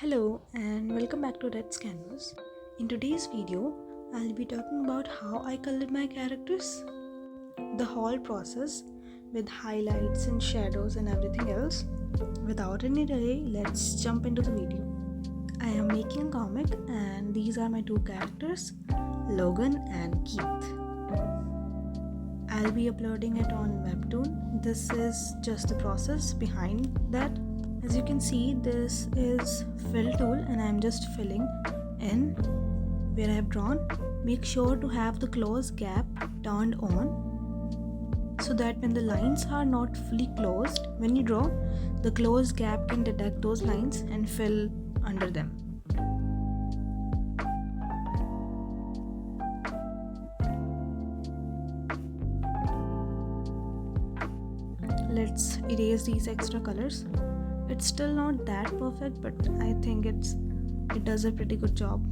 Hello and welcome back to Red's Canvas. In today's video, I'll be talking about how I colored my characters, the whole process with highlights and shadows and everything else. Without any delay, let's jump into the video. I am making a comic and these are my two characters, Logan and Keith. I'll be uploading it on webtoon. This is just the process behind that. As you can see, this is fill tool and I'm just filling in where I have drawn. Make sure to have the close gap turned on so that when the lines are not fully closed, when you draw, the closed gap can detect those lines and fill under them. Let's erase these extra colors. It's still not that perfect, but I think it does a pretty good job.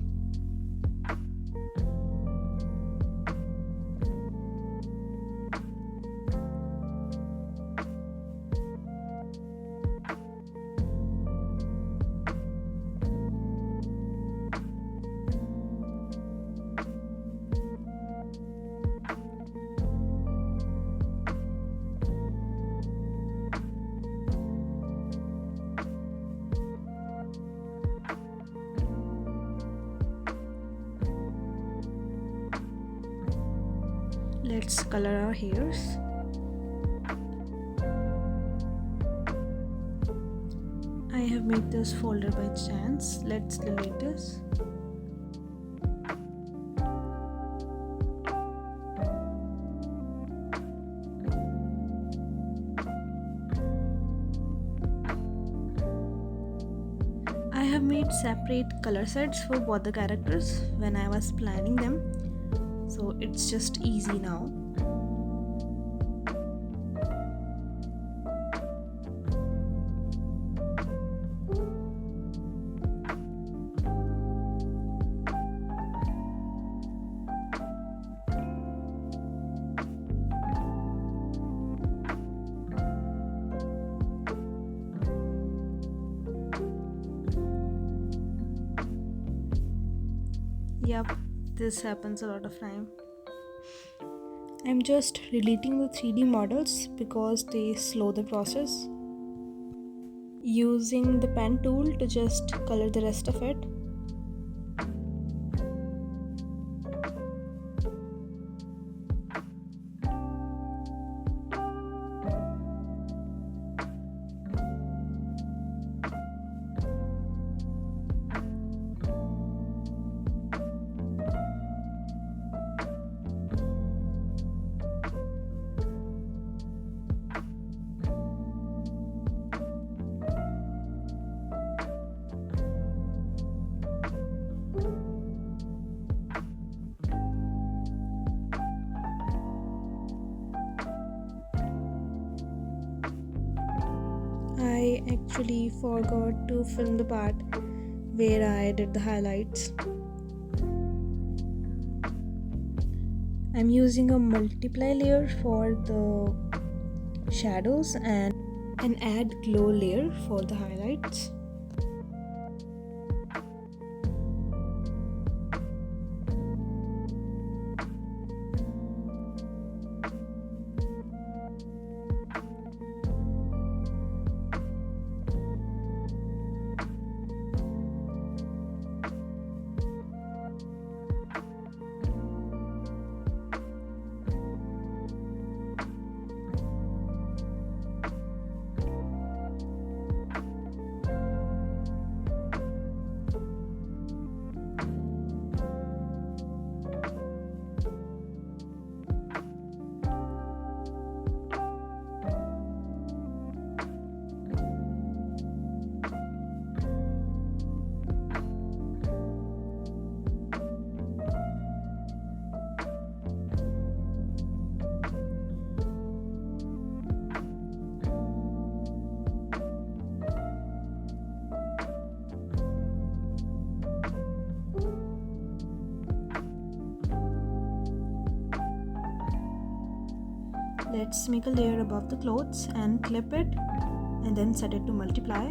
Let's color our hairs. I have made this folder by chance. Let's delete this. I have made separate color sets for both the characters when I was planning them. So it's just easy now. Yep, this happens a lot of time. I'm just deleting the 3D models because they slow the process. Using the pen tool to just color the rest of it. I actually forgot to film the part where I did the highlights. I'm using a multiply layer for the shadows and an add glow layer for the highlights. Let's make a layer above the clothes and clip it and then set it to multiply.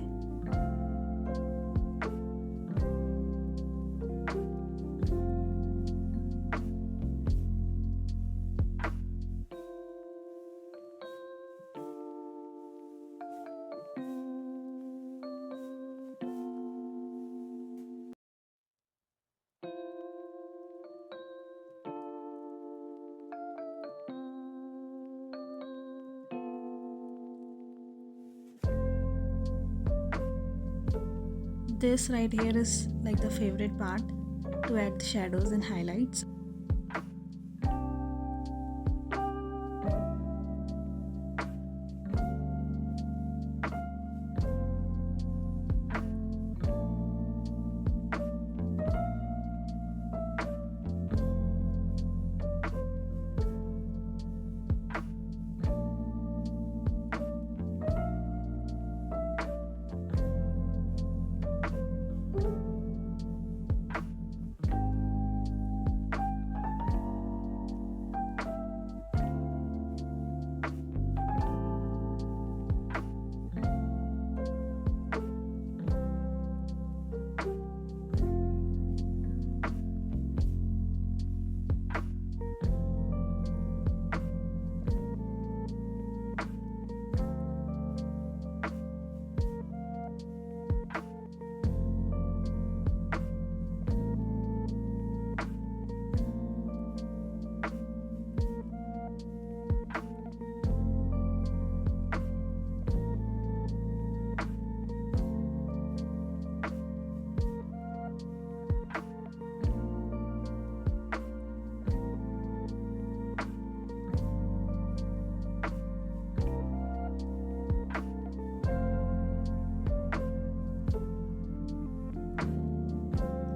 This right here is like the favorite part, to add the shadows and highlights.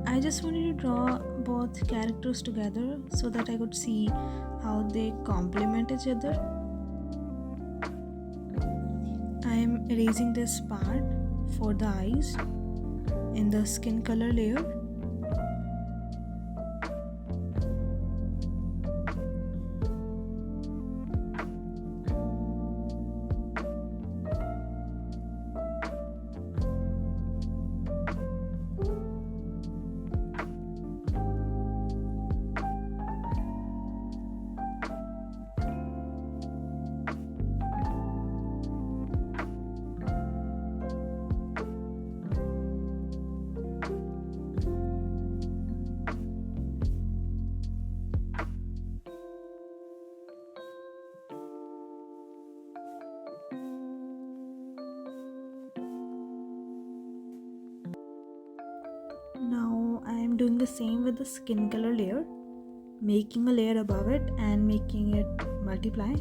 I just wanted to draw both characters together so that I could see how they complement each other. I am erasing this part for the eyes in the skin color layer. Now I am doing the same with the skin color layer, making a layer above it and making it multiply.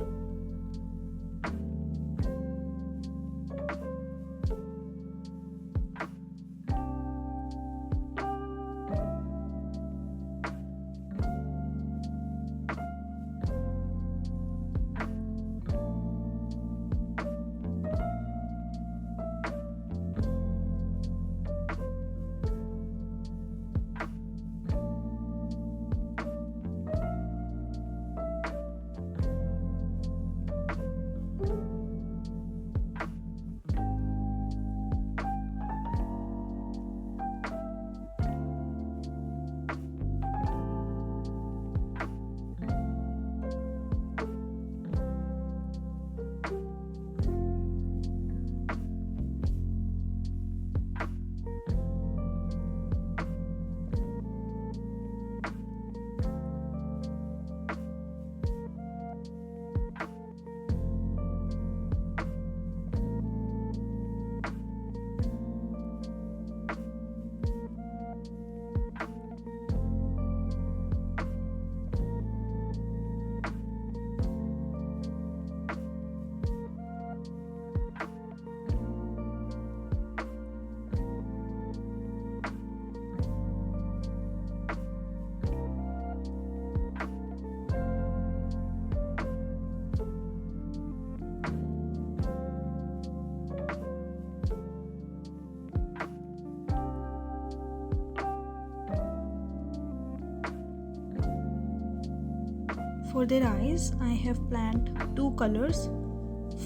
For their eyes, I have planned two colors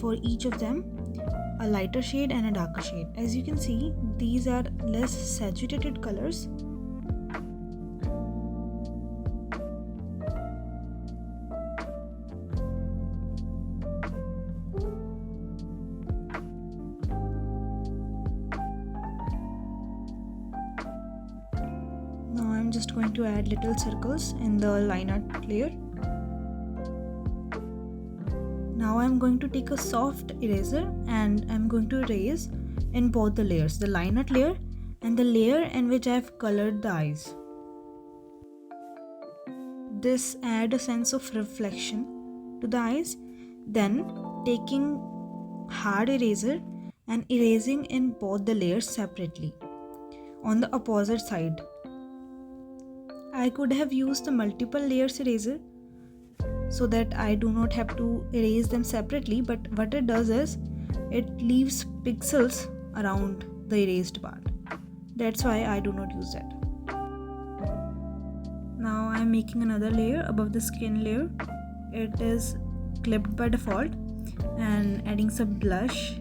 for each of them, a lighter shade and a darker shade. As you can see, these are less saturated colors. Now I'm just going to add little circles in the line art layer. Now I'm going to take a soft eraser and I'm going to erase in both the layers, the line art layer and the layer in which I have colored the eyes. This adds a sense of reflection to the eyes. Then taking hard eraser and erasing in both the layers separately. On the opposite side, I could have used the multiple layers eraser so that I do not have to erase them separately, but what it does is it leaves pixels around the erased part. That's why I do not use that. Now I am making another layer above the skin layer. It is clipped by default, and adding some blush.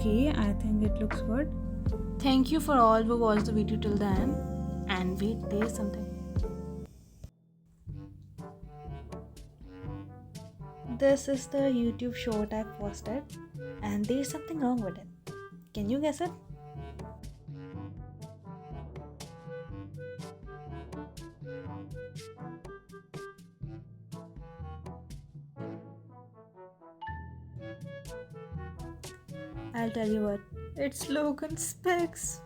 Okay, I think it looks good. Thank you for all who watched the video till the end. And wait, there's something. This is the YouTube short I posted, and there's something wrong with it. Can you guess it? I'll tell you what. It's Logan's specs.